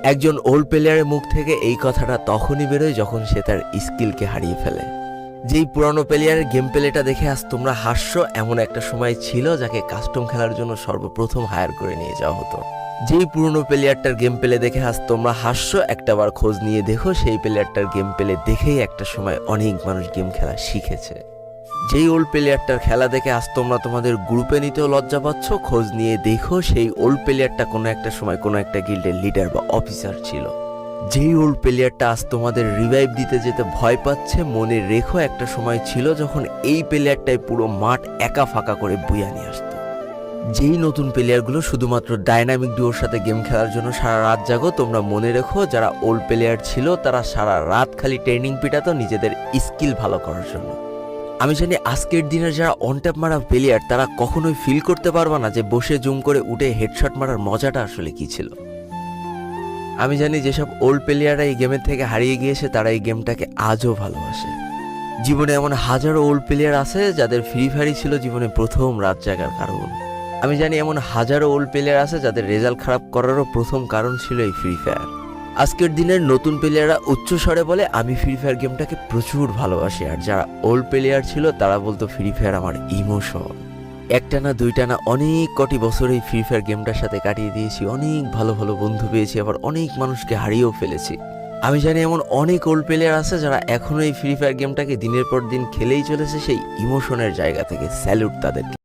একজন ওল্ড প্লেয়ারের মুখ থেকে এই কথাটা তখনই বেরোয় যখন সে তার স্কিলকে হারিয়ে ফেলে। যেই পুরানো প্লেয়ারের গেম প্লেটা দেখে আজ তোমরা হাসছো, এমন একটা সময় ছিল যাকে কাস্টম খেলার জন্য সর্বপ্রথম হায়ার করে নিয়ে যাওয়া হতো। যেই পুরনো প্লেয়ারটার গেম প্লে দেখে আজ তোমরা হাসছো, একটাবার খোঁজ নিয়ে দেখো সেই প্লেয়ারটার গেম প্লে দেখেই একটা সময় অনেক মানুষ গেম খেলা শিখেছে। যেই ওল্ড প্লেয়ারটার খেলা দেখে আজ তোমরা তোমাদের গ্রুপে নিতেও লজ্জা পাচ্ছ, খোঁজ নিয়ে দেখো সেই ওল্ড প্লেয়ারটা কোনো একটা সময় কোনো একটা গিল্ডের লিডার বা অফিসার ছিল। যেই ওল্ড প্লেয়ারটা আজ তোমাদের রিভাইভ দিতে যেতে ভয় পাচ্ছে, মনে রেখো একটা সময় ছিল যখন এই প্লেয়ারটাই পুরো মাঠ একা ফাঁকা করে বুয়া নিয়ে আসতো। যেই নতুন প্লেয়ারগুলো শুধুমাত্র ডাইনামিক ডুয়োর সাথে গেম খেলার জন্য সারা রাত জাগো, তোমরা মনে রেখো যারা ওল্ড প্লেয়ার ছিল তারা সারা রাত খালি ট্রেনিং পিটাতো নিজেদের স্কিল ভালো করার জন্য। আমি জানি আজকের দিনের যারা অনট্যাপ মারা প্লেয়ার তারা কখনোই ফিল করতে পারবে না যে বসে জুম করে উঠে হেডশট মারার মজাটা আসলে কি ছিল। আমি জানি যেসব ওল্ড প্লেয়াররা এই গেমের থেকে হারিয়ে গিয়েছে তারা এই গেমটাকে আজও ভালোবাসে। জীবনে এমন হাজারো ওল্ড প্লেয়ার আছে যাদের ফ্রি ফায়ারই ছিল জীবনে প্রথম রাত জাগার কারণ। আমি জানি এমন হাজারো ওল্ড প্লেয়ার আছে যাদের রেজাল্ট খারাপ করারও প্রথম কারণ ছিল এই ফ্রি ফায়ার। আজকের দিনের নতুন প্লেয়াররা উচ্চ স্বরে বলে আমি ফ্রি ফায়ার গেমটাকে প্রচুর ভালোবাসি, আর যারা ওল্ড প্লেয়ার ছিল তারা বলতো ফ্রি ফায়ার আমার ইমোশন। একটা না দুইটা না অনেক কটি বছর এই ফ্রি ফায়ার গেমটার সাথে কাটিয়ে দিয়েছি, অনেক ভালো ভালো বন্ধু পেয়েছি, আবার অনেক মানুষকে হারিয়েও ফেলেছি। আমি জানি এমন অনেক ওল্ড প্লেয়ার আছে যারা এখনো এই ফ্রি ফায়ার গেমটাকে দিনের পর দিন খেলেই চলেছে সেই ইমোশনের জায়গা থেকে। স্যালুট তাদেরকে।